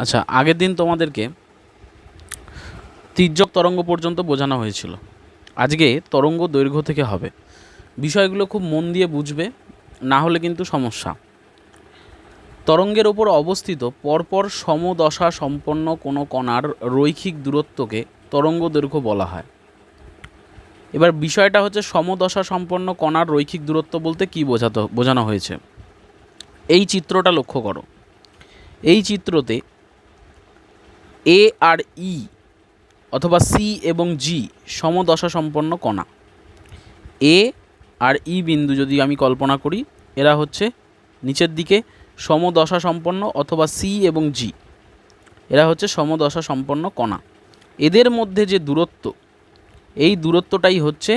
আচ্ছা, আগের দিন তোমাদেরকে তির্যক তরঙ্গ পর্যন্ত বোঝানো হয়েছিল। আজকে তরঙ্গ দৈর্ঘ্য থেকে হবে। বিষয়গুলো খুব মন দিয়ে বুঝবে, না হলে কিন্তু সমস্যা। তরঙ্গের ওপর অবস্থিত পরপর সমদশা সম্পন্ন কোনো কণার রৈখিক দূরত্বকে তরঙ্গ দৈর্ঘ্য বলা হয়। এবার বিষয়টা হচ্ছে সমদশা সম্পন্ন কণার রৈখিক দূরত্ব বলতে কী বোঝানো হয়েছে। এই চিত্রটা লক্ষ্য করো। এই চিত্রতে এ আর ই অথবা সি এবং জি সমদশা সম্পন্ন কণা। এ আর ই বিন্দু যদি আমি কল্পনা করি, এরা হচ্ছে নিচের দিকে সমদশা সম্পন্ন, অথবা সি এবং জি এরা হচ্ছে সমদশা সম্পন্ন কণা। এদের মধ্যে যে দূরত্ব, এই দূরত্বটাই হচ্ছে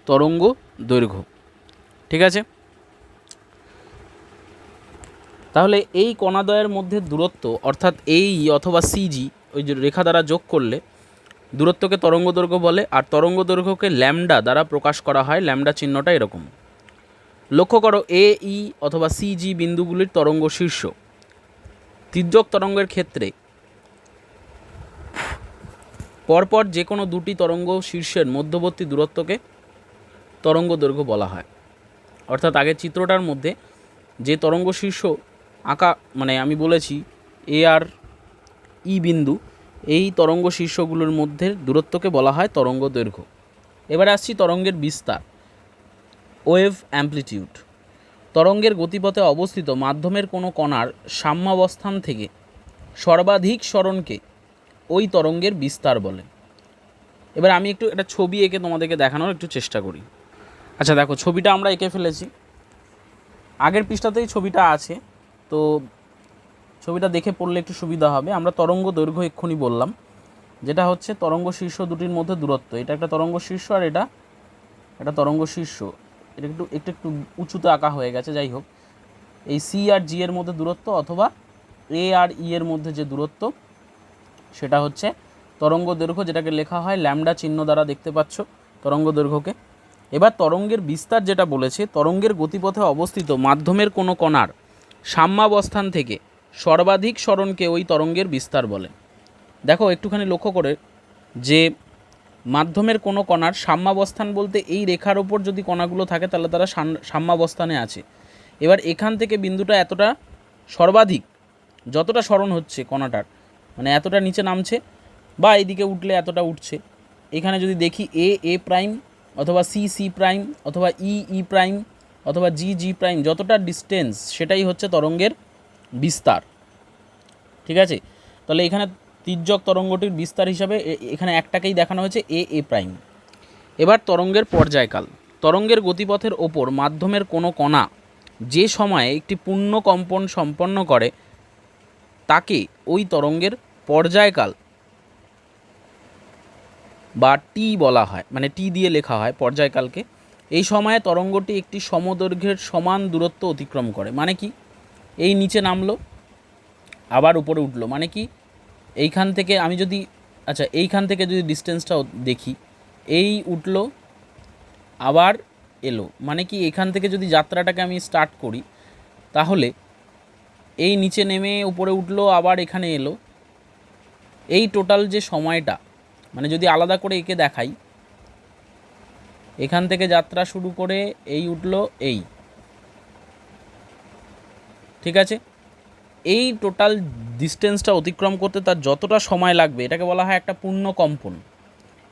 তরঙ্গ দৈর্ঘ্য। ঠিক আছে? তাহলে এই কণাদ্বয়ের মধ্যে দূরত্ব, অর্থাৎ এই অথবা সিজি, ওই যে রেখা দ্বারা যোগ করলে দূরত্বকে তরঙ্গ দৈর্ঘ্য বলে। আর তরঙ্গ দৈর্ঘ্যকে ল্যামডা দ্বারা প্রকাশ করা হয়। ল্যামডা চিহ্নটা এরকম। লক্ষ্য করো, এ ই অথবা সিজি বিন্দুগুলির তরঙ্গ শীর্ষ। তির্যক তরঙ্গের ক্ষেত্রে পরপর যে কোনো দুটি তরঙ্গ শীর্ষের মধ্যবর্তী দূরত্বকে তরঙ্গ দৈর্ঘ্য বলা হয়। অর্থাৎ আগের চিত্রটার মধ্যে যে তরঙ্গ শীর্ষ আঁকা, মানে আমি বলেছি এ আর ই বিন্দু, এই তরঙ্গ শীর্ষগুলোর মধ্যে দূরত্বকে বলা হয় তরঙ্গ দৈর্ঘ্য। এবারে আসছি তরঙ্গের বিস্তার, ওয়েভ অ্যামপ্লিটিউড। তরঙ্গের গতিপথে অবস্থিত মাধ্যমের কোনো কণার সাম্যাবস্থান থেকে সর্বাধিক সরণকে ওই তরঙ্গের বিস্তার বলে। এবার আমি একটু একটা ছবি এঁকে তোমাদেরকে দেখানোর একটু চেষ্টা করি। আচ্ছা দেখো, ছবিটা আমরা এঁকে ফেলেছি। আগের পৃষ্ঠাতেই ছবিটা আছে, তো ছবিটা দেখে পড়লে একটু সুবিধা হবে। আমরা তরঙ্গ দৈর্ঘ্য এক্ষুনি বললাম, যেটা হচ্ছে তরঙ্গ শীর্ষ দুটির মধ্যে দূরত্ব। এটা একটা তরঙ্গ শীর্ষ আর এটা একটা তরঙ্গ শীর্ষ। এটা একটু একটু একটু উঁচুতে আঁকা হয়ে গেছে। যাই হোক, এই সি আর জি এর মধ্যে দূরত্ব, অথবা এ আর ই এর মধ্যে যে দূরত্ব, সেটা হচ্ছে তরঙ্গ দৈর্ঘ্য, যেটাকে লেখা হয় ল্যামডা চিহ্ন দ্বারা। দেখতে পাচ্ছ তরঙ্গ দৈর্ঘ্যকে। এবার তরঙ্গের বিস্তার যেটা বলেছে, তরঙ্গের গতিপথে অবস্থিত মাধ্যমের কোনো কণার সাম্যাবস্থান থেকে সর্বাধিক সরণকে ওই তরঙ্গের বিস্তার বলে। দেখো একটুখানি লক্ষ্য করে যে মাধ্যমের কোনো কণার সাম্যাবস্থান বলতে এই রেখার ওপর যদি কণাগুলো থাকে তাহলে তারা সাম্যাবস্থানে আছে। এবার এখান থেকে বিন্দুটা এতটা সর্বাধিক, যতটা সরণ হচ্ছে কণাটার, মানে এতটা নিচে নামছে, বা এইদিকে উঠলে এতটা উঠছে। এখানে যদি দেখি এ এ প্রাইম, অথবা সি সি প্রাইম, অথবা ই ই প্রাইম, অথবা জি জি প্রাইম, যতটা ডিস্টেন্স সেটাই হচ্ছে তরঙ্গের বিস্তার। ঠিক আছে? তাহলে এখানে তির্যক তরঙ্গটির বিস্তার হিসাবে এখানে একটাকেই দেখানো হয়েছে, এ এ প্রাইম। এবার তরঙ্গের পর্যায়কাল। তরঙ্গের গতিপথের ওপর মাধ্যমের কোনো কণা যে সময়ে একটি পূর্ণ কম্পন সম্পন্ন করে তাকে ওই তরঙ্গের পর্যায়কাল বা টি বলা হয়, মানে টি দিয়ে লেখা হয় পর্যায়কালকে। এই সময়ে তরঙ্গটি একটি সমদৈর্ঘ্যের সমান দূরত্ব অতিক্রম করে। মানে কি, এই নিচে নামলো আবার উপরে উঠলো, মানে কি এইখান থেকে আমি যদি, আচ্ছা এইখান থেকে যদি ডিস্টেন্সটা দেখি, এই উঠলো আবার এলো, মানে কি এখান থেকে যদি যাত্রাটাকে আমি স্টার্ট করি, তাহলে এই নিচে নেমে উপরে উঠলো আবার এখানে এলো, এই টোটাল যে সময়টা, মানে যদি আলাদা করে একে দেখাই, এখান থেকে যাত্রা শুরু করে এই উঠলো এই, ঠিক আছে, এই টোটাল ডিস্টেন্সটা অতিক্রম করতে তার যতটা সময় লাগবে এটাকে বলা হয় একটা পূর্ণ কম্পন।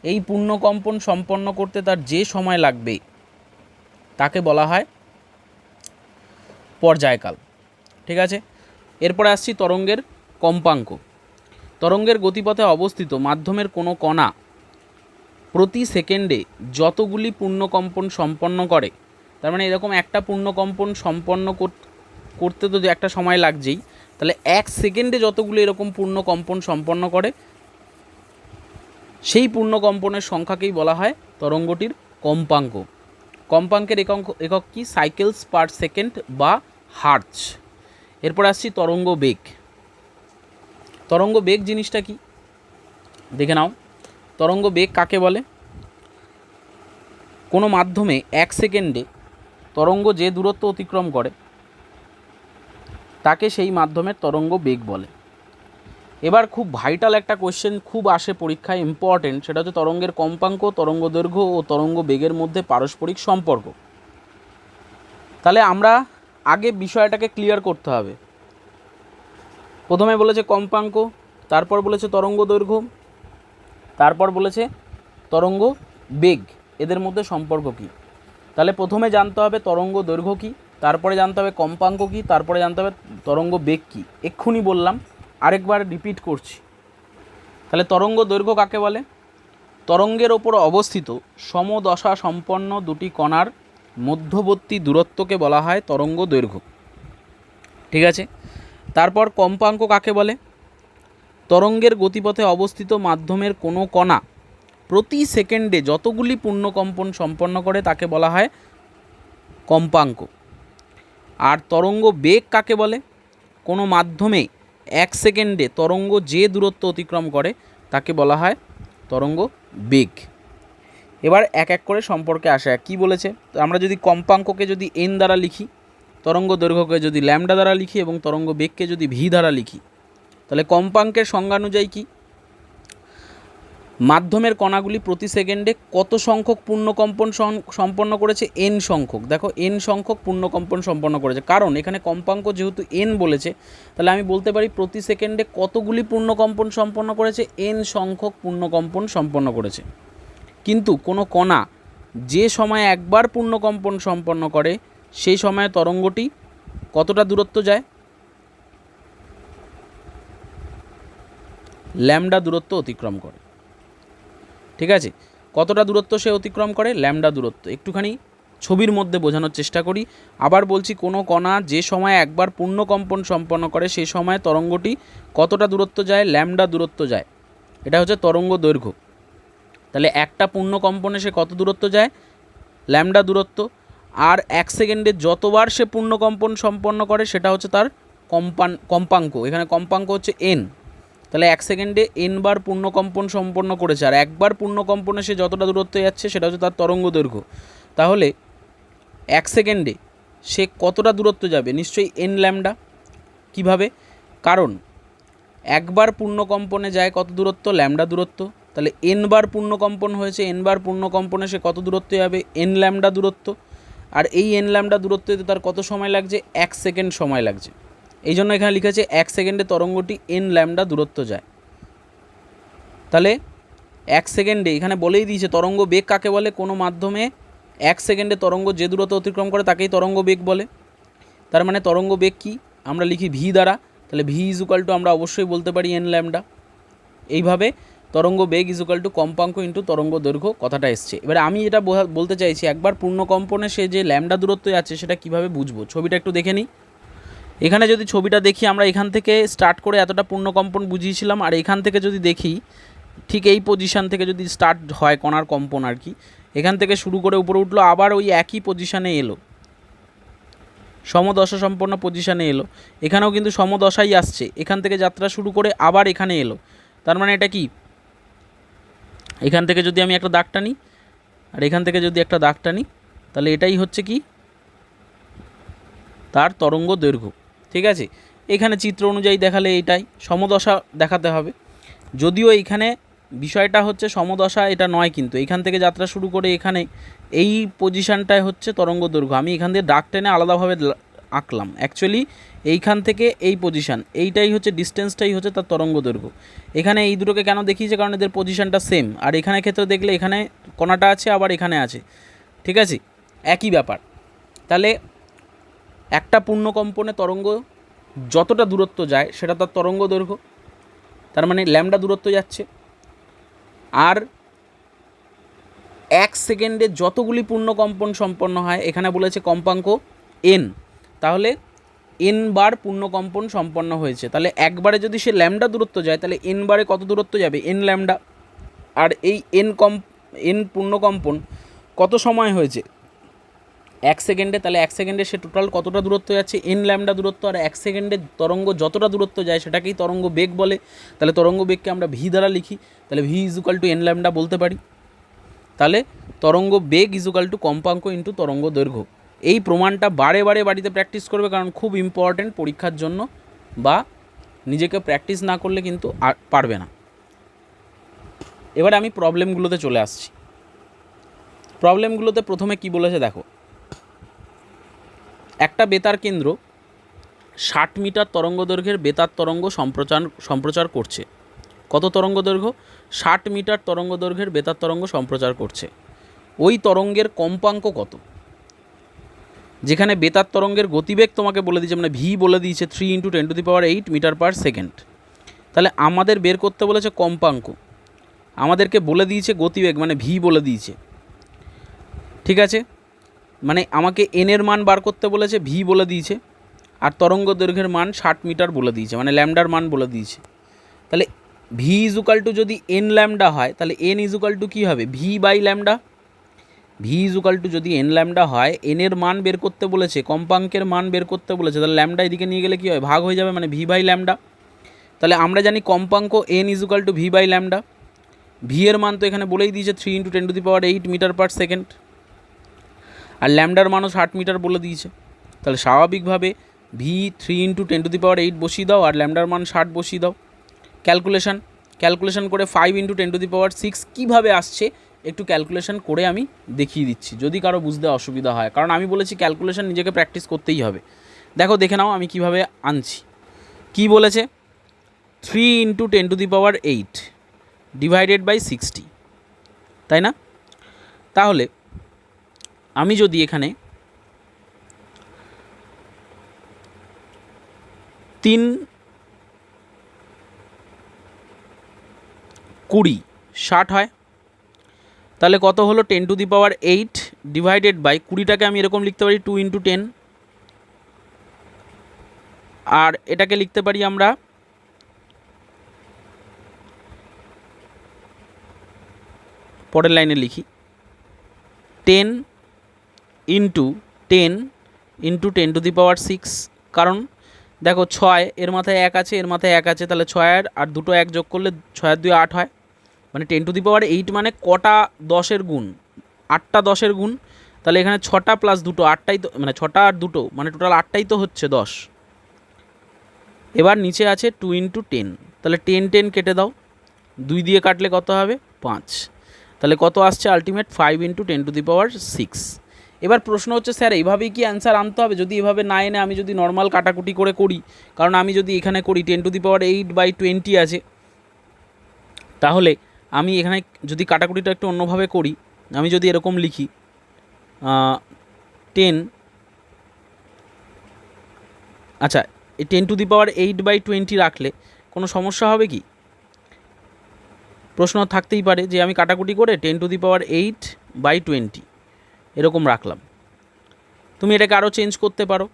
এই পূর্ণ কম্পন সম্পন্ন করতে তার যে সময় লাগবে তাকে বলা হয় পর্যায়কাল। ঠিক আছে? এরপরে আসছি তরঙ্গের কম্পাঙ্ক। তরঙ্গের গতিপথে অবস্থিত মাধ্যমের কোনো কণা প্রতি সেকেন্ডে যতগুলি পূর্ণকম্পন সম্পন্ন করে, তার মানে এরকম একটা পূর্ণকম্পন সম্পন্ন করতে তো একটা সময় লাগছেই, তাহলে এক সেকেন্ডে যতগুলো এরকম পূর্ণকম্পন সম্পন্ন করে সেই পূর্ণকম্পনের সংখ্যাকেই বলা হয় তরঙ্গটির কম্পাঙ্ক। কম্পাঙ্কের একক কি? সাইকেলস পার সেকেন্ড বা হার্জ। এরপর আসছি তরঙ্গ বেগ। তরঙ্গ বেগ জিনিসটা কি দেখে নাও। তরঙ্গ বেগ কাকে বলে? কোনো মাধ্যমে এক সেকেন্ডে তরঙ্গ যে দূরত্ব অতিক্রম করে তাকে সেই মাধ্যমের তরঙ্গ বেগ বলে। এবার খুব ভাইটাল একটা কোয়েশ্চেন খুব আসে পরীক্ষায়, ইম্পর্টেন্ট, সেটা হচ্ছে তরঙ্গের কম্পাঙ্ক, তরঙ্গ দৈর্ঘ্য ও তরঙ্গ বেগের মধ্যে পারস্পরিক সম্পর্ক। তাহলে আমরা আগে বিষয়টাকে ক্লিয়ার করতে হবে। প্রথমে বলেছে কম্পাঙ্ক, তারপর বলেছে তরঙ্গ দৈর্ঘ্য, তারপর বলেছে তরঙ্গ বেগ, এদের মধ্যে সম্পর্ক কী। তাহলে প্রথমে জানতে হবে তরঙ্গ দৈর্ঘ্য কী, তারপরে জানতে হবে কম্পাঙ্ক কী, তারপরে জানতে হবে তরঙ্গ বেগ কী। এক্ষুনি বললাম, আরেকবার রিপিট করছি। তাহলে তরঙ্গ দৈর্ঘ্য কাকে বলে? তরঙ্গের ওপর অবস্থিত সমদশা সম্পন্ন দুটি কণার মধ্যবর্তী দূরত্বকে বলা হয় তরঙ্গ দৈর্ঘ্য। ঠিক আছে। তারপর কম্পাঙ্ক কাকে বলে? তরঙ্গের গতিপথে অবস্থিত মাধ্যমের কোনো কণা প্রতি সেকেন্ডে যতগুলি পূর্ণকম্পন সম্পন্ন করে তাকে বলা হয় কম্পাঙ্ক। আর তরঙ্গ বেগ কাকে বলে? কোনো মাধ্যমে 1 সেকেন্ডে তরঙ্গ যে দূরত্ব অতিক্রম করে তাকে বলা হয় তরঙ্গ বেগ। এবার এক এক করে সম্পর্কে আসা কী বলেছে। তো আমরা যদি কম্পাঙ্ককে যদি এন দ্বারা লিখি, তরঙ্গ দৈর্ঘ্যকে যদি ল্যামডা দ্বারা লিখি এবং তরঙ্গ বেগকে যদি ভি দ্বারা লিখি, তাহলে কম্পাঙ্কের সংজ্ঞা অনুযায়ী কি? মাধ্যমের কণাগুলি প্রতি সেকেন্ডে কত সংখ্যক পূর্ণকম্পন সম্পন্ন করেছে? এন সংখ্যক। দেখো এন সংখ্যক পূর্ণকম্পন সম্পন্ন করেছে, কারণ এখানে কম্পাঙ্ক যেহেতু এন বলেছে, তাহলে আমি বলতে পারি প্রতি সেকেন্ডে কতগুলি পূর্ণকম্পন সম্পন্ন করেছে? এন সংখ্যক পূর্ণকম্পন সম্পন্ন করেছে। কিন্তু কোনো কণা যে সময় একবার পূর্ণকম্পন সম্পন্ন করে সেই সময়ে তরঙ্গটি কতটা দূরত্ব যায়? ল্যামডা দূরত্ব অতিক্রম করে। ঠিক আছে, কতটা দূরত্ব সে অতিক্রম করে? ল্যামডা দূরত্ব। একটুখানি ছবির মধ্যে বোঝানোর চেষ্টা করি। আবার বলছি, কোনো কণা যে সময় একবার পূর্ণকম্পন সম্পন্ন করে সেই সময় তরঙ্গটি কতটা দূরত্ব যায়? ল্যামডা দূরত্ব যায়। এটা হচ্ছে তরঙ্গ দৈর্ঘ্য। তাহলে একটা পূর্ণকম্পনে সে কত দূরত্ব যায়? ল্যামডা দূরত্ব। আর 1 সেকেন্ডে যতবার সে পূর্ণকম্পন সম্পন্ন করে সেটা হচ্ছে তার কম্পাঙ্ক। এখানে কম্পাঙ্ক হচ্ছে এন। তাহলে 1 সেকেন্ডে এন বার পূর্ণকম্পন সম্পন্ন করেছে, আর একবার পূর্ণকম্পনে সে যতটা দূরত্বে যাচ্ছে সেটা হচ্ছে তার তরঙ্গ দৈর্ঘ্য। তাহলে 1 সেকেন্ডে সে কতটা দূরত্ব যাবে? নিশ্চয়ই এন ল্যামডা। কীভাবে? কারণ একবার পূর্ণকম্পনে যায় কত দূরত্ব? ল্যামডা দূরত্ব। তাহলে এন বার পূর্ণকম্পন হয়েছে, এন বার পূর্ণকম্পনে সে কত দূরত্ব যাবে? এন ল্যামডা দূরত্ব। আর এই এন ল্যামডা দূরত্ব যেতে তার কত সময় লাগছে? 1 সেকেন্ড সময় লাগছে। এই জন্য এখানে লিখেছে 1 সেকেন্ডে তরঙ্গটি এন ল্যামডা দূরত্ব যায়। তাহলে 1 সেকেন্ডে এখানে বলেই দিয়েছে তরঙ্গ বেগ কাকে বলে? কোনো মাধ্যমে 1 সেকেন্ডে তরঙ্গ যে দূরত্ব অতিক্রম করে তাকেই তরঙ্গ বেগ বলে। তার মানে তরঙ্গ বেগ কি? আমরা লিখি ভি দ্বারা। তাহলে ভি ইজুকাল টু আমরা অবশ্যই বলতে পারি এন ল্যামডা। এইভাবে তরঙ্গ বেগ ইজুকাল টু কম্পাঙ্ক ইন্টু তরঙ্গ দৈর্ঘ্য কথাটা এসছে। এবারে আমি যেটা বলতে চাইছি, একবার পূর্ণকম্পনে সে যে ল্যামডা দূরত্ব যাচ্ছে সেটা কীভাবে বুঝবো? ছবিটা একটু দেখে নিই। এখানে যদি ছবিটা দেখি, আমরা এখান থেকে স্টার্ট করে এতটা পূর্ণকম্পন বুঝিয়েছিলাম, আর এখান থেকে যদি দেখি ঠিক এই পজিশান থেকে যদি স্টার্ট হয় কণার কম্পন আর কি, এখান থেকে শুরু করে উপরে উঠলো, আবার ওই একই পজিশানে এলো, সমদশা সম্পন্ন পজিশানে এলো। এখানেও কিন্তু সমদশাই আসছে, এখান থেকে যাত্রা শুরু করে আবার এখানে এলো। তার মানে এটা কি? এখান থেকে যদি আমি একটা দাগ টানি আর এখান থেকে যদি একটা দাগ টানি, তাহলে এটাই হচ্ছে কি? তার তরঙ্গ দৈর্ঘ্য। ঠিক আছে, এখানে চিত্র অনুযায়ী দেখালে এইটাই সমদশা দেখাতে হবে। যদিও এইখানে বিষয়টা হচ্ছে সমদশা এটা নয়, কিন্তু এখান থেকে যাত্রা শুরু করে এখানে এই পজিশানটায় হচ্ছে তরঙ্গ দৈর্ঘ্য। আমি এখান দিয়ে দাগ টেনে আলাদাভাবে আঁকলাম, অ্যাকচুয়ালি এইখান থেকে এই পজিশান, এইটাই হচ্ছে ডিস্টেন্সটাই হচ্ছে তার তরঙ্গ দৈর্ঘ্য। এখানে এই দুটোকে কেন দেখিয়েছে? কারণ এদের পজিশানটা সেম। আর এখানে ক্ষেত্রে দেখলে এখানে কণাটা আছে, আবার এখানে আছে। ঠিক আছে, একই ব্যাপার। তাহলে একটা পূর্ণকম্পনে তরঙ্গ যতটা দূরত্ব যায় সেটা তার তরঙ্গ দৈর্ঘ্য। তার মানে ল্যামডা দূরত্ব যাচ্ছে। আর 1 সেকেন্ডে যতগুলি পূর্ণকম্পন সম্পন্ন হয়, এখানে বলেছে কম্পাঙ্ক এন, তাহলে এন বার পূর্ণকম্পন সম্পন্ন হয়েছে। তাহলে একবারে যদি সে ল্যামডা দূরত্ব যায়, তাহলে এন বারে কত দূরত্ব যাবে? N lambda. আর এই এন পূর্ণকম্পন কত সময় হয়েছে? 1 সেকেন্ডে। তাহলে 1 সেকেন্ডে সে টোটাল কতটা দূরত্ব যাচ্ছে? এন ল্যামডা দূরত্ব। আর 1 সেকেন্ডে তরঙ্গ যতটা দূরত্ব যায় সেটাকেই তরঙ্গ বেগ বলে। তাহলে তরঙ্গ বেগকে আমরা ভি দ্বারা লিখি, তাহলে v equal to n lambda বলতে পারি। তাহলে তরঙ্গ বেগ ইজুকাল টু কম্পাঙ্ক ইন্টু তরঙ্গ দৈর্ঘ্য। এই প্রমাণটা বারে বারে বাড়িতে প্র্যাকটিস করবে, কারণ খুব ইম্পর্ট্যান্ট পরীক্ষার জন্য বা নিজেকে প্র্যাকটিস না করলে কিন্তু আর পারবে না। এবার আমি প্রবলেমগুলোতে চলে আসছি। প্রবলেমগুলোতে প্রথমে কি বলেছে দেখো, একটা বেতার কেন্দ্র 60 মিটার তরঙ্গদৈর্ঘ্যের বেতার তরঙ্গ সম্প্রচার করছে। কত তরঙ্গদৈর্ঘ্য? 60 মিটার তরঙ্গদৈর্ঘ্যের বেতার তরঙ্গ সম্প্রচার করছে। ওই তরঙ্গের কম্পাঙ্ক কত? যেখানে বেতার তরঙ্গের গতিবেগ তোমাকে বলে দিয়েছে, মানে ভি বলে দিয়েছে 3 × 10⁸ মিটার পার সেকেন্ড। তাহলে আমাদের বের করতে বলেছে কম্পাঙ্ক, আমাদেরকে বলে দিয়েছে গতিবেগ মানে ভি বলে দিয়েছে, ঠিক আছে। মানে আমাকে এন এর মান বার করতে বলেছে, ভি বলে দিয়েছে, আর তরঙ্গ দৈর্ঘ্যের মান 60 মিটার বলে দিয়েছে, মানে ল্যামডার মান বলে দিয়েছে। তাহলে ভি ইজুকাল টু যদি এন ল্যামডা হয়, তাহলে এন ইজুকাল টু কী হবে? V by lambda. V equal to যদি এন ল্যামডা হয়, এনের মান বের করতে বলেছে, কম্পাঙ্কের মান বের করতে বলেছে, তাহলে ল্যামডা এদিকে নিয়ে গেলে কী হয়? ভাগ হয়ে যাবে, মানে ভি বাই ল্যামডা। তাহলে আমরা জানি কম্পাঙ্ক n equal to v by lambda. V এর মান তো এখানে বলেই দিয়েছে 3 × 10⁸ মিটার পার সেকেন্ড, আর ল্যামডার মানও 60 মিটার বলে দিয়েছে। তাহলে স্বাভাবিকভাবে ভি 3 × 10⁸ বসিয়ে দাও, আর ল্যামডার মান 60 বসিয়ে দাও। ক্যালকুলেশন করে 5 × 10⁶ কীভাবে আসছে একটু ক্যালকুলেশন করে আমি দেখিয়ে দিচ্ছি, যদি কারো বুঝতে অসুবিধা হয়, কারণ আমি বলেছি ক্যালকুলেশন নিজেকে প্র্যাকটিস করতেই হবে। দেখো দেখে নাও আমি কিভাবে আনছি। কি বলেছে? 3 × 10⁸ ডিভাইডেড বাই 60, তাই না? তাহলে আমি যদি এখানে 3 20 60 হয়, তাহলে কত হলো? 10⁸ ডিভাইডেড বাই 20টাকে আমি এরকম লিখতে পারি 2 × 10, আর এটাকে লিখতে পারি আমরা পরের লাইনে লিখি 10 × 10 × 10⁶। কারণ দেখো 6 এর মাথায় 1 আছে, এর মাথায় 1 আছে, তাহলে 6 আর 2 1 যোগ করলে 6 আর 2 8 হয়, মানে 10⁸ মানে কটা 10-এর গুণ? 8টা 10-এর গুণ। তাহলে এখানে 6টা প্লাস 2টো 8টাই তো, মানে 6টা আর 2টো মানে টোটাল 8টাই তো হচ্ছে 10। এবার নিচে আছে 2 × 10, তাহলে 10 10 কেটে দাও, 2 দিয়ে কাটলে কত হবে? 5। তাহলে কত আসছে আলটিমেট? 5 × 10⁶। এবার প্রশ্ন হচ্ছে, স্যার এইভাবেই কি অ্যান্সার আনতে হবে? যদি এভাবে না এনে আমি যদি নর্মাল কাটাকুটি করে করি, কারণ আমি যদি এখানে করি 10⁸ আছে, তাহলে আমি এখানে যদি কাটাকুটিটা একটু অন্যভাবে করি, আমি যদি এরকম লিখি 10, আচ্ছা এই 10⁸ রাখলে কোনো সমস্যা হবে কি? প্রশ্ন থাকতেই পারে যে আমি কাটাকুটি করে 10⁸ এরকম রাখলাম। তুমি এটাকে আরও চেঞ্জ করতে পারো,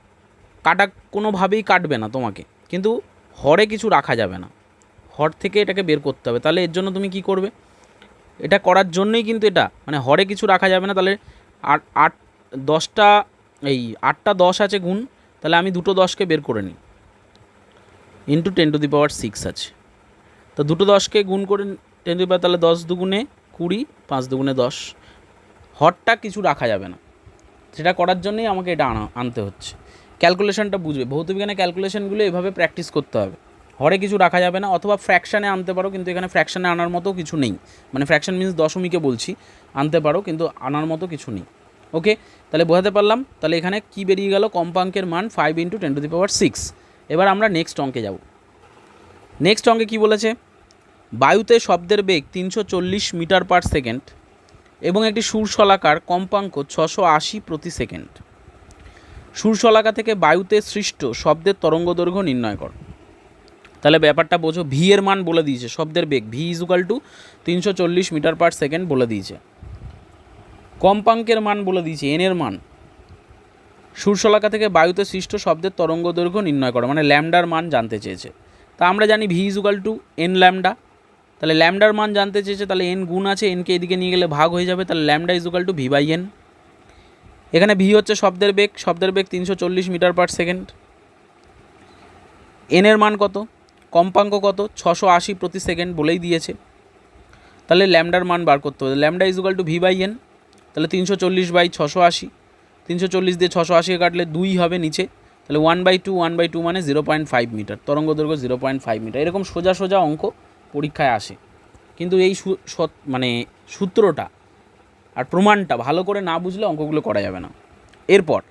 কাটা কোনোভাবেই কাটবে না তোমাকে, কিন্তু হরে কিছু রাখা যাবে না, হর থেকে এটাকে বের করতে হবে। তাহলে এর জন্য তুমি কি করবে? এটা করার জন্যই কিন্তু এটা, মানে হরে কিছু রাখা যাবে না। তাহলে 8টা 10 আছে গুণ, তাহলে আমি 2টো 10কে বের করে নিই, ইন্টু 10⁶ আছে, তো 2টো 10কে গুণ করে 10⁻, তাহলে 10 দুগুণে 20, 5 দুগুণে 10, হরটা কিছু রাখা যাবে না। সেটা করার জন্যই আমাকে এটা আনতে হচ্ছে। ক্যালকুলেশনটা বুঝবে, ভৌতবিজ্ঞানে ক্যালকুলেশনগুলো এভাবে প্র্যাকটিস করতে হবে। হরে কিছু রাখা যাবে না, অথবা ফ্র্যাকশানে আনতে পারো, কিন্তু এখানে ফ্র্যাকশানে আনার মতো কিছু নেই, মানে ফ্র্যাকশান মিন্স দশমিকে বলছি, আনতে পারো কিন্তু আনার মতো কিছু নেই। ওকে, তাহলে বোঝাতে পারলাম। তাহলে এখানে কি বেরিয়ে গেল? কম্পাঙ্কের মান 5 × 10⁶। এবার আমরা নেক্সট অঙ্কে যাব। নেক্সট অঙ্কে কি বলেছে? বায়ুতে শব্দের বেগ 340 মিটার পার সেকেন্ড এবং একটি সুরশলাকার কম্পাঙ্ক 680 প্রতি সেকেন্ড। সুরশলাকা থেকে বায়ুতে সৃষ্ট শব্দের তরঙ্গদৈর্ঘ্য নির্ণয় কর। তাহলে ব্যাপারটা বোঝো, ভি এর মান বলে দিয়েছে, শব্দের বেগ v equal to 340 metre per second বলে দিয়েছে, কম্পাঙ্কের মান বলে দিয়েছে এন এর মান। সুরশলাকা থেকে বায়ুতে সৃষ্ট শব্দের তরঙ্গদৈর্ঘ্য নির্ণয় করো, মানে ল্যামডার মান জানতে চেয়েছে। তা আমরা জানি v equal to n lambda, তাহলে ল্যামডার মান জানতে চেয়েছে, তাহলে এন গুণ আছে, এনকে এদিকে নিয়ে গেলে ভাগ হয়ে যাবে, তাহলে lambda equal to v by n. এখানে ভি হচ্ছে শব্দের বেগ, শব্দের বেগ 340 মিটার পার সেকেন্ড। এন এর মান কত? কম্পাঙ্ক কত? 680 প্রতি সেকেন্ড বলেই দিয়েছে। তাহলে ল্যামডার মান বার করতে হবে, lambda equal to v by n. তাহলে 340 বাই 680, 340 দিয়ে 680 কাটলে 2 হবে নিচে, তাহলে 1/2 মানে 0.5 মিটার, তরঙ্গ দৈর্ঘ্য 0.5 মিটার। এরকম সোজা সোজা অঙ্ক পরীক্ষায় আসে, কিন্তু এই মানে সূত্রটা আর প্রমাণটা ভালো করে না বুঝলে অঙ্কগুলো করা যাবে না। এরপর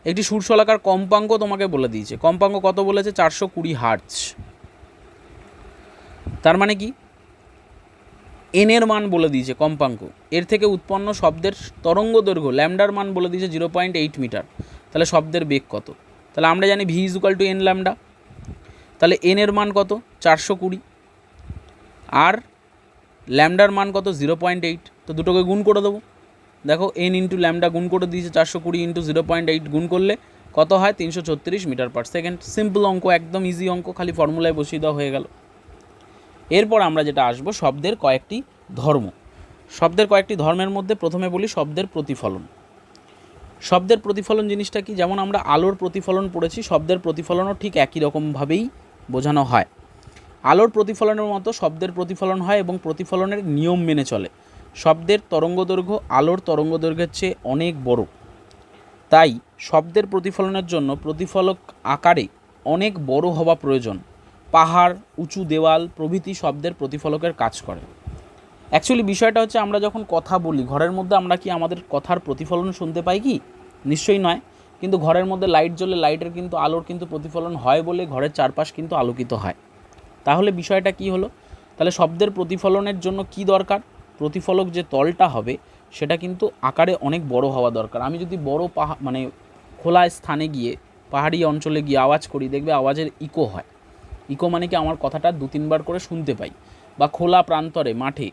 একটি সুরশলাকার কম্পাঙ্ক তোমাকে বলে দিয়েছে। কম্পাঙ্ক কত বলেছে? 420 হার্টজ। তার মানে কি? এন এর মান বলে দিয়েছে কম্পাঙ্ক, এর থেকে উৎপন্ন শব্দের তরঙ্গ দৈর্ঘ্য ল্যামডার মান বলে দিয়েছে 0.8 মিটার। তাহলে শব্দের বেগ কত? তাহলে আমরা জানি V is equal to n lambda. তাহলে এন এর মান কত? 420, আর ল্যামডার মান কত? 0.8। তো দুটোকে গুণ করে দেবো। দেখো এন ইন্টু ল্যামডা গুণ করে দিয়েছে, 420 ইন্টু 0.8 গুণ করলে কত হয়? 336 মিটার পার সেকেন্ড। সিম্পল অঙ্ক, একদম ইজি অঙ্ক, খালি ফর্মুলায় বসিয়ে দেওয়া হয়ে গেল। এরপর আমরা যেটা আসবো শব্দের কয়েকটি ধর্ম। শব্দের কয়েকটি ধর্মের মধ্যে প্রথমে বলি শব্দের প্রতিফলন। শব্দের প্রতিফলন জিনিসটা কি? যেমন আমরা আলোর প্রতিফলন পড়েছি, শব্দের প্রতিফলনও ঠিক একই রকমভাবেই বোঝানো হয়। আলোর প্রতিফলনের মতো শব্দের প্রতিফলন হয় এবং প্রতিফলনের নিয়ম মেনে চলে। শব্দের তরঙ্গদৈর্ঘ্য আলোর তরঙ্গদৈর্ঘ্যের চেয়ে অনেক বড়, তাই শব্দের প্রতিফলনের জন্য প্রতিফলক আকারে অনেক বড় হওয়া প্রয়োজন। পাহাড়, উঁচু দেওয়াল প্রভৃতি শব্দের প্রতিফলকের কাজ করে। অ্যাকচুয়ালি বিষয়টা হচ্ছে, আমরা যখন কথা বলি ঘরের মধ্যে, আমরা কি আমাদের কথার প্রতিফলন শুনতে পাই কি? নিশ্চয়ই নয়। কিন্তু ঘরের মধ্যে লাইট জ্বলে লাইটের কিন্তু আলোর কিন্তু প্রতিফলন হয় বলে ঘরের চারপাশ কিন্তু আলোকিত হয়। তাহলে বিষয়টা কি হলো? তাহলে শব্দের প্রতিফলনের জন্য কি দরকার? প্রতিফলক যে তলটা হবে সেটা কিন্তু আকারে অনেক বড় হওয়া দরকার। আমি যদি বড় মানে খোলা স্থানে গিয়ে, পাহাড়ি অঞ্চলে গিয়ে আওয়াজ করি, দেখবে আওয়াজের ইকো হয়। ইকো মানে কি? আমার কথাটা 2-3 বার করে শুনতে পাই। বা খোলা প্রান্তরে মাঠে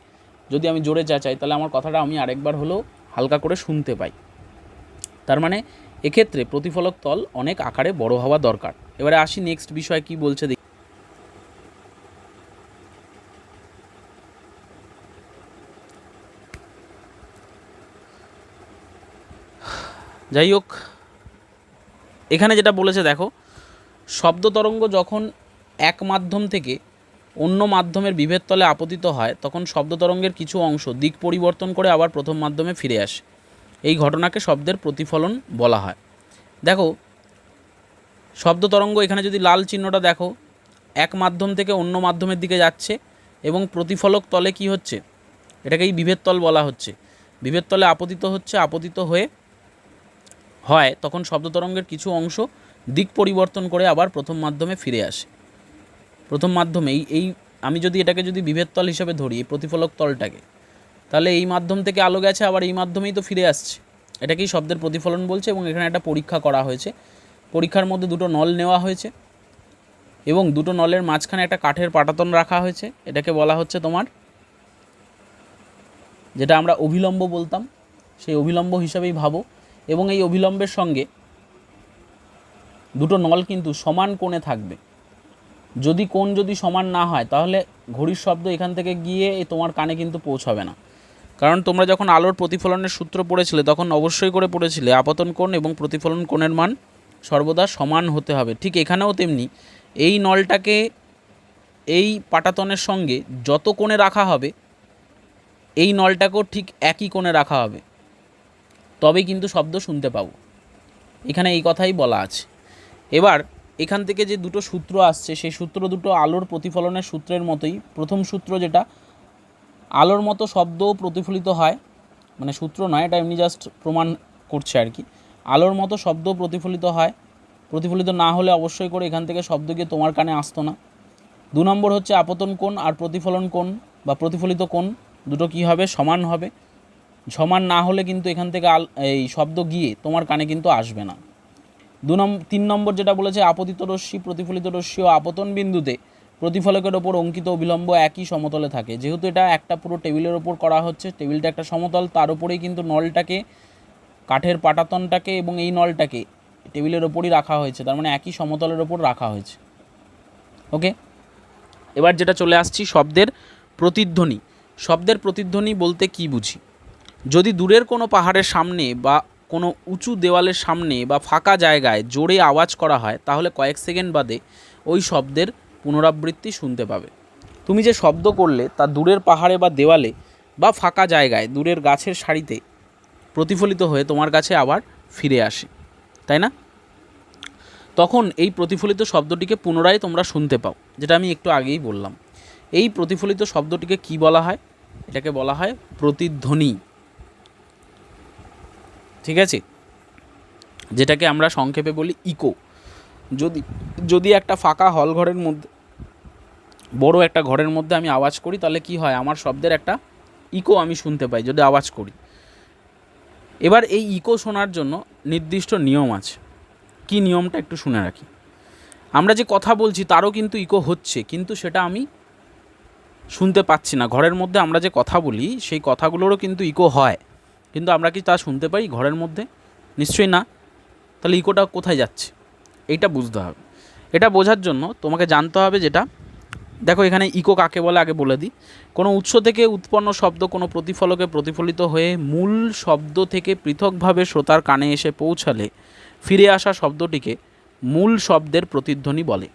যদি আমি জোরে চেঁচাই, তাহলে আমার কথাটা আমি আরেকবার হলেও হালকা করে শুনতে পাই। তার মানে এক্ষেত্রে প্রতিফলক তল অনেক আকারে বড় হওয়া দরকার। এবারে আসি নেক্সট বিষয় কি বলছে দেখি। যাই হোক, এখানে যেটা বলেছে দেখো, শব্দ তরঙ্গ যখন এক মাধ্যম থেকে অন্য মাধ্যমের বিভেদ তলে আপতিত হয়, তখন শব্দ তরঙ্গের কিছু অংশ দিক পরিবর্তন করে আবার প্রথম মাধ্যমে ফিরে আসে। এই ঘটনাকে শব্দের প্রতিফলন বলা হয়। দেখো, শব্দ তরঙ্গ এখানে যদি লাল চিহ্নটা দেখো, এক মাধ্যম থেকে অন্য মাধ্যমের দিকে যাচ্ছে এবং প্রতিফলক তলে কি হচ্ছে? এটাকেই বিভেদ তল বলা হচ্ছে। বিভেদ তলে আপতিত হচ্ছে, আপতিত হয় তখন শব্দ তরঙ্গের কিছু অংশ দিক পরিবর্তন করে আবার প্রথম মাধ্যমে ফিরে আসে। প্রথম মাধ্যমে এই আমি যদি এটাকে যদি বিভেদ তল হিসেবে ধরি, এই প্রতিফলক তলটাকে, তাহলে এই মাধ্যম থেকে আলো গেছে, আবার এই মাধ্যমেই তো ফিরে আসছে। এটাকেই শব্দের প্রতিফলন বলছে। এবং এখানে একটা পরীক্ষা করা হয়েছে। পরীক্ষার মধ্যে দুটো নল নেওয়া হয়েছে এবং দুটো নলের মাঝখানে একটা কাঠের পাটাতন রাখা হয়েছে। এটাকে বলা হচ্ছে তোমার, যেটা আমরা অভিলম্ব বলতাম, সেই অভিলম্ব হিসাবেই ভাবো। এবং এই অভিলম্বের সঙ্গে দুটো নল কিন্তু সমান কোণে থাকবে। যদি কোণ যদি সমান না হয়, তাহলে ঘড়ির শব্দ এখান থেকে গিয়ে তোমার কানে কিন্তু পৌঁছাবে না। কারণ তোমরা যখন আলোর প্রতিফলনের সূত্র পড়েছিলে, তখন অবশ্যই করে পড়েছিলে আপতন কোণ এবং প্রতিফলন কোণের মান সর্বদা সমান হতে হবে। ঠিক এখানেও তেমনি এই নলটাকে এই পাটাতনের সঙ্গে যত কোণে রাখা হবে, এই নলটাকেও ঠিক একই কোণে রাখা হবে, তবেই কিন্তু শব্দ শুনতে পাবো। এখানে এই কথাই বলা আছে। এবার এখান থেকে যে দুটো সূত্র আসছে, সেই সূত্র দুটো আলোর প্রতিফলনের সূত্রের মতোই। প্রথম সূত্র যেটা, আলোর মতো শব্দও প্রতিফলিত হয়, মানে সূত্র নয়, এটা এমনি জাস্ট প্রমাণ করছে আর কি। আলোর মতো শব্দও প্রতিফলিত হয়, প্রতিফলিত না হলে অবশ্যই করে এখান থেকে শব্দ গিয়ে তোমার কানে আসতো না। 2 নম্বর হচ্ছে আপতন কোণ আর প্রতিফলন কোণ বা প্রতিফলিত কোণ দুটো কী হবে? সমান হবে। সমান না হলে কিন্তু এখান থেকে এই শব্দ গিয়ে তোমার কানে কিন্তু আসবে না। 3 নম্বর যেটা বলেছে, আপতিত রশ্মি, প্রতিফলিত রশ্মি ও আপতন বিন্দুতে প্রতিফলকের ওপর অঙ্কিত অবিলম্ব একই সমতলে থাকে। যেহেতু এটা একটা পুরো টেবিলের ওপর করা হচ্ছে, টেবিলটা একটা সমতল, তার উপরেই কিন্তু নলটাকে, কাঠের পাটাতনটাকে এবং এই নলটাকে টেবিলের ওপরই রাখা হয়েছে। তার মানে একই সমতলের ওপর রাখা হয়েছে। ওকে, এবার যেটা চলে আসছি শব্দের প্রতিধ্বনি। শব্দের প্রতিধ্বনি বলতে কি বুঝি? যদি দূরের কোনো পাহাড়ের সামনে বা কোনো উঁচু দেওয়ালের সামনে বা ফাঁকা জায়গায় জোরে আওয়াজ করা হয়, তাহলে কয়েক সেকেন্ড বাদে ওই শব্দের পুনরাবৃত্তি শুনতে পাবে। তুমি যে শব্দ করলে তা দূরের পাহাড়ে বা দেওয়ালে বা ফাঁকা জায়গায়, দূরের গাছের সারিতে প্রতিফলিত হয়ে তোমার কাছে আবার ফিরে আসে, তাই না? তখন এই প্রতিফলিত শব্দটিকে পুনরায় তোমরা শুনতে পাও, যেটা আমি একটু আগেই বললাম। এই প্রতিফলিত শব্দটিকে কি বলা হয়? এটাকে বলা হয় প্রতিধ্বনি, ঠিক আছে, যেটাকে আমরা সংক্ষেপে বলি ইকো। যদি একটা ফাঁকা হল ঘরের মধ্যে, বড় একটা ঘরের মধ্যে আমি আওয়াজ করি, তাহলে কি হয়? আমার শব্দের একটা ইকো আমি শুনতে পাই যদি আওয়াজ করি। এবার এই ইকো শোনার জন্য নির্দিষ্ট নিয়ম আছে। কি নিয়মটা একটু শুনে রাখি। আমরা যে কথা বলছি তারও কিন্তু ইকো হচ্ছে, কিন্তু সেটা আমি শুনতে পাচ্ছি না। ঘরের মধ্যে আমরা যে কথা বলি সেই কথাগুলোরও কিন্তু ইকো হয়, কিন্তু আমরা কি তা শুনতে পাই ঘরের মধ্যে? নিশ্চয়ই না। তাহলে ইকোটা কোথায় যাচ্ছে? এইটা বুঝতে হবে। এটা বোঝার জন্য তোমাকে জানতে হবে যেটা, দেখো এখানে ইকো কাকে বলে আগে বলে দিই। কোনো উৎস থেকে উৎপন্ন শব্দ কোনো প্রতিফলকে প্রতিফলিত হয়ে মূল শব্দ থেকে পৃথকভাবে শ্রোতার কানে এসে পৌঁছালে ফিরে আসা শব্দটিকে মূল শব্দের প্রতিধ্বনি বলে।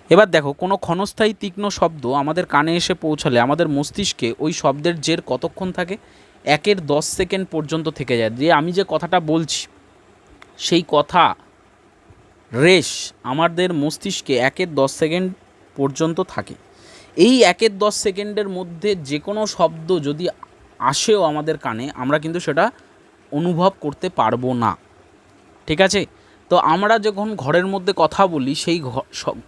এবার দেখো, কোনো ক্ষণস্থায়ী তীক্ষ্ণ শব্দ আমাদের কানে এসে পৌঁছালে আমাদের মস্তিষ্কে ওই শব্দের জের কতক্ষণ থাকে? 1/10 সেকেন্ড পর্যন্ত থেকে যায়। যে আমি যে কথাটা বলছি সেই কথা রেশ আমাদের মস্তিষ্কে 1/10 সেকেন্ড পর্যন্ত থাকে। এই 1/10 সেকেন্ডের মধ্যে যে কোনো শব্দ যদি আসেও আমাদের কানে, আমরা কিন্তু সেটা অনুভব করতে পারবো না, ঠিক আছে? তো আমরা যখন ঘরের মধ্যে কথা বলি সেই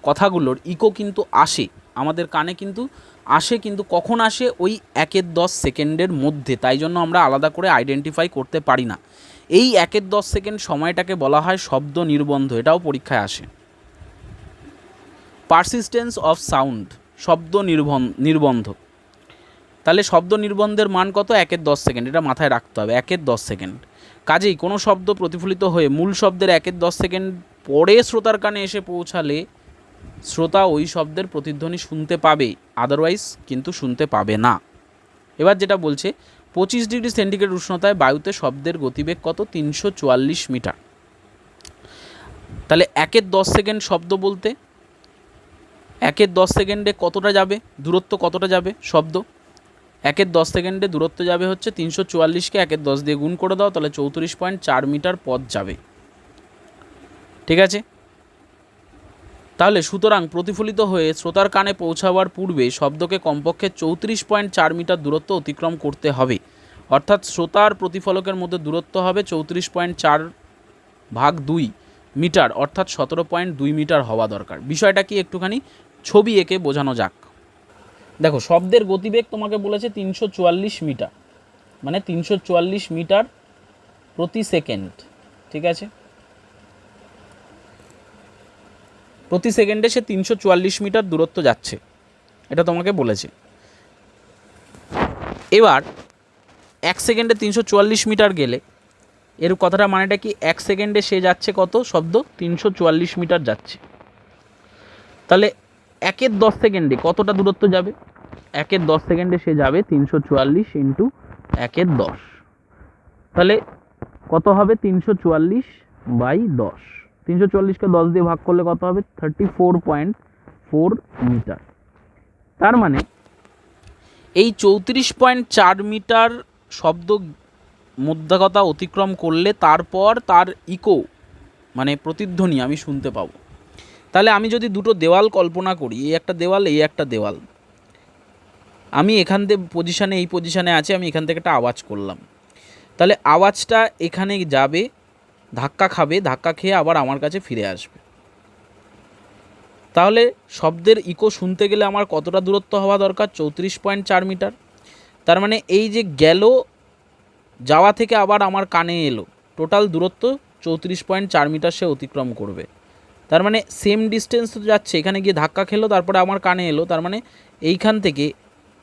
কথাগুলোর ইকো কিন্তু আসে আমাদের কানে, কিন্তু আসে, কিন্তু কখন আসে? ওই 1/10 সেকেন্ডের মধ্যে। তাই জন্য আমরা আলাদা করে আইডেন্টিফাই করতে পারি না। এই 1/10 সেকেন্ড সময়টাকে বলা হয় শব্দ নির্বন্ধ। এটাও পরীক্ষায় আসে। পারসিস্টেন্স অফ সাউন্ড, শব্দ নির্বন্ধ। তাহলে শব্দ নির্বন্ধের মান কত? 1/10 সেকেন্ড। এটা মাথায় রাখতে হবে, 1/10 সেকেন্ড। কাজেই কোনো শব্দ প্রতিফলিত হয়ে মূল শব্দের 1/10 সেকেন্ড পরে শ্রোতার কানে এসে পৌঁছালে শ্রোতা ওই শব্দের প্রতিধ্বনি শুনতে পাবে, আদারওয়াইজ কিন্তু শুনতে পাবে না। এবার যেটা বলছে, 25 ডিগ্রি সেন্টিগ্রেড উষ্ণতায় বায়ুতে শব্দের গতিবেগ কত? 344 মিটার। তাহলে 1/10 সেকেন্ড শব্দ বলতে 1/10 সেকেন্ডে কতটা যাবে? দূরত্ব কতটা যাবে শব্দ? 1/10 সেকেন্ডে দূরত্ব যাবে হচ্ছে 344কে 1/10 দিয়ে গুণ করে দাও, তাহলে 34.4 মিটার পথ যাবে, ঠিক আছে? তাহলে সুতরাং প্রতিফলিত হয়ে শ্রোতার কানে পৌঁছাবার পূর্বে শব্দকে কমপক্ষে 34.4 মিটার দূরত্ব অতিক্রম করতে হবে। অর্থাৎ শ্রোতার প্রতিফলকের মধ্যে দূরত্ব হবে 34.4/2 মিটার, অর্থাৎ 17.2 মিটার হওয়া দরকার। বিষয়টা কি একটুখানি ছবি এঁকে বোঝানো যাক। দেখো, শব্দের গতিবেগ তোমাকে বলেছে 344 মিটার, মানে 344 মিটার প্রতি সেকেন্ড, ঠিক আছে? প্রতি সেকেন্ডে সে 344 মিটার দূরত্ব যাচ্ছে, এটা তোমাকে বলেছে। এবার 1 সেকেন্ডে 344 মিটার গেলে এর কথাটা মানেটা কি? 1 সেকেন্ডে সে যাচ্ছে কত? শব্দ 344 মিটার যাচ্ছে। তাহলে 1/10 সেকেন্ডে কতটা দূরত্ব যাবে? 1/10 সেকেন্ডে সে যাবে 344 ইন্টু 1/10। তাহলে কত হবে? 344/10। 344কে 10 দিয়ে ভাগ করলে কত হবে? 34.4 মিটার। তার মানে এই 34.4 মিটার শব্দ মধ্যগতা অতিক্রম করলে তারপর তার ইকো মানে প্রতিধ্বনি আমি শুনতে পাবো। তাহলে আমি যদি দুটো দেওয়াল কল্পনা করি, এই একটা দেওয়াল, এই একটা দেওয়াল, আমি এখান থেকে এই পজিশানে আছে, আমি এখান থেকে একটা আওয়াজ করলাম, তাহলে আওয়াজটা এখানে যাবে, ধাক্কা খাবে, ধাক্কা খেয়ে আবার আমার কাছে ফিরে আসবে। তাহলে শব্দের ইকো শুনতে গেলে আমার কতটা দূরত্ব হওয়া দরকার? 34.4 মিটার। তার মানে এই যে গেল, যাওয়া থেকে আবার আমার কানে এলো, টোটাল দূরত্ব 34.4 মিটার সে অতিক্রম করবে। তার মানে সেম ডিস্টেন্স তো যাচ্ছে, এখানে গিয়ে ধাক্কা খেলো, তারপরে আমার কানে এলো, তার মানে এইখান থেকে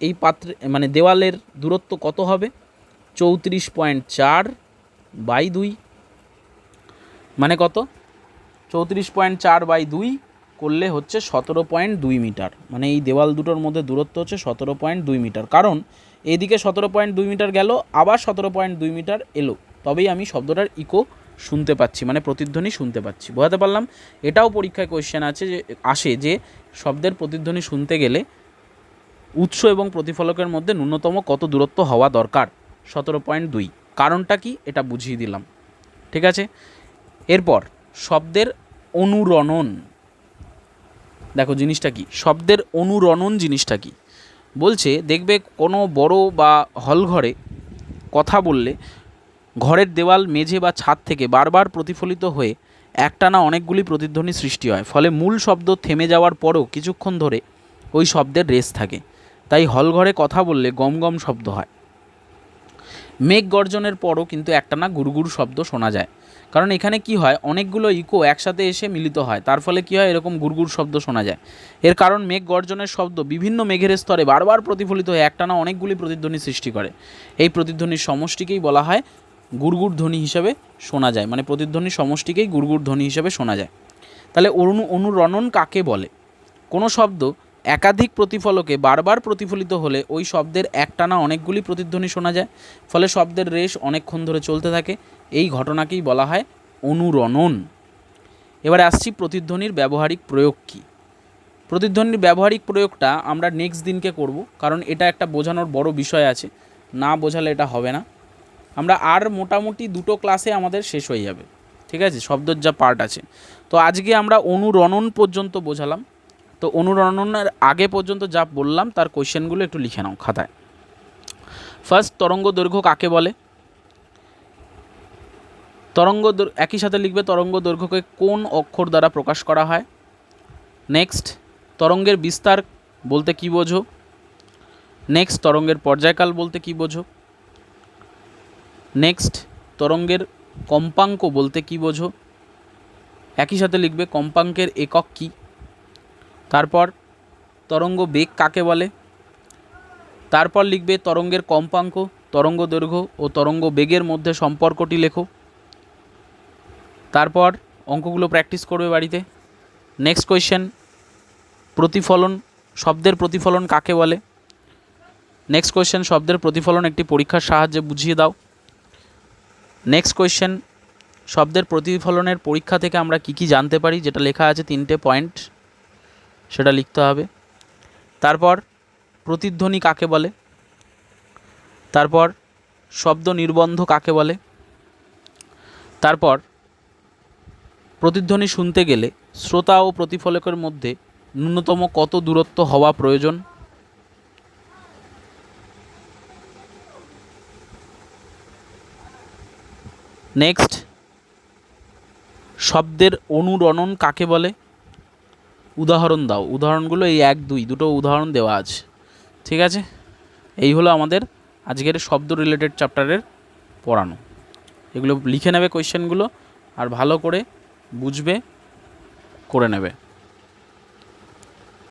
এই পাত্রে মানে দেওয়ালের দূরত্ব কত হবে? 34.4/2, মানে কত? 34.4/2 করলে হচ্ছে 17.2 মিটার। মানে এই দেওয়াল দুটোর মধ্যে দূরত্ব হচ্ছে 17.2 মিটার। কারণ এইদিকে 17.2 মিটার গেল, আবার 17.2 মিটার এলো, তবেই আমি শব্দটার ইকো শুনতে পাচ্ছি, মানে প্রতিধ্বনি শুনতে পাচ্ছি। বোঝাতে পারলাম? এটাও পরীক্ষায় কোয়েশ্চেন আসে যে শব্দের প্রতিধ্বনি শুনতে গেলে উৎস এবং প্রতিফলকের মধ্যে ন্যূনতম কত দূরত্ব হওয়া দরকার? 17.2। কারণটা কি এটা বুঝিয়ে দিলাম, ঠিক আছে? এরপর শব্দের অনুরণন। দেখো জিনিসটা কি, শব্দের অনুরণন জিনিসটা কি বলছে, দেখবে কোনো বড় বা হল ঘরে কথা বললে ঘরের দেওয়াল, মেঝে বা ছাদ থেকে বারবার প্রতিফলিত হয়ে একটানা অনেকগুলি প্রতিধ্বনি সৃষ্টি হয়। ফলে মূল শব্দ থেমে যাওয়ার পরও কিছুক্ষণ ধরে ওই শব্দের রেশ থাকে। তাই হল ঘরে কথা বললে গম গম শব্দ হয়। মেঘ গর্জনের পরও কিন্তু একটানা গুড়গুড় শব্দ শোনা যায়, কারণ এখানে কি হয়, অনেকগুলো ইকো একসাথে এসে মিলিত হয়, তার ফলে কি হয়, এরকম গুড়গুড় শব্দ শোনা যায়। এর কারণ মেঘ গর্জনের শব্দ বিভিন্ন মেঘের স্তরে বারবার প্রতিফলিত হয়ে একটানা অনেকগুলি প্রতিধ্বনি সৃষ্টি করে। এই প্রতিধ্বনির সমষ্টিকেই বলা হয় গুড়গুড় ধ্বনি হিসেবে শোনা যায়, মানে প্রতিধ্বনির সমষ্টিকেই গুড়গুড় ধ্বনি হিসেবে শোনা যায়। তাহলে অনুরণন কাকে বলে? কোনো শব্দ একাধিক প্রতিফলকে বারবার প্রতিফলিত হলে ওই শব্দের একটানা অনেকগুলি প্রতিধ্বনি শোনা যায়, ফলে শব্দের রেশ অনেকক্ষণ ধরে চলতে থাকে। এই ঘটনাকেই বলা হয় অনুরণন। এবারে আসছি প্রতিধ্বনির ব্যবহারিক প্রয়োগ কী। প্রতিধ্বনির ব্যবহারিক প্রয়োগটা আমরা নেক্সট দিনকে করব, কারণ এটা একটা বোঝানোর বড় বিষয় আছে, না বোঝালে এটা হবে না। আমরা আর মোটামুটি 2টো ক্লাসে আমাদের শেষ হয়ে যাবে, ঠিক আছে, শব্দের যা পার্ট আছে। তো আজকে আমরা অনুরণন পর্যন্ত বোঝালাম। তো অনুরণনের আগে পর্যন্ত যা বললাম তার কোয়েশ্চেনগুলো একটু লিখে নাও খাতায়। ফার্স্ট, তরঙ্গ দৈর্ঘ্য কাকে বলে? একই সাথে লিখবে তরঙ্গ দৈর্ঘ্যকে কোন অক্ষর দ্বারা প্রকাশ করা হয়। নেক্সট, তরঙ্গের বিস্তার বলতে কী বোঝো? নেক্সট, তরঙ্গের পর্যায়কাল বলতে কী বোঝো? নেক্সট, তরঙ্গের কম্পাঙ্ক বলতে কী বোঝো? একই সাথে লিখবে কম্পাঙ্কের একক কী। তারপর তরঙ্গ বেগ কাকে বলে। তারপর লিখবে তরঙ্গের কম্পাঙ্ক, তরঙ্গ দৈর্ঘ্য ও তরঙ্গ বেগের মধ্যে সম্পর্কটি লেখো। তারপর অঙ্কগুলো প্র্যাকটিস করবে বাড়িতে। নেক্সট কোয়েশ্চেন, প্রতিফলন, শব্দের প্রতিফলন কাকে বলে? নেক্সট কোয়েশ্চেন, শব্দের প্রতিফলন একটি পরীক্ষার সাহায্যে বুঝিয়ে দাও। নেক্সট কোয়েশ্চেন, শব্দের প্রতিফলনের পরীক্ষা থেকে আমরা কি কি জানতে পারি, যেটা লেখা আছে 3টে পয়েন্ট, সেটা লিখতে হবে। তারপর প্রতিধ্বনি কাকে বলে। তারপর শব্দ নির্বন্ধ কাকে বলে। তারপর প্রতিধ্বনি শুনতে গেলে শ্রোতা ও প্রতিফলকের মধ্যে ন্যূনতম কত দূরত্ব হওয়া প্রয়োজন। নেক্সট, শব্দের অনুরণন কাকে বলে? উদাহরণ দাও। উদাহরণগুলো এই 1, 2 দুটো উদাহরণ দেওয়া আছে, ঠিক আছে। এই হলো আমাদের আজকের শব্দ রিলেটেড চ্যাপ্টারের পড়ানো। এগুলো লিখে নেবে কোয়েশ্চেনগুলো, আর ভালো করে বুঝবে, করে নেবে।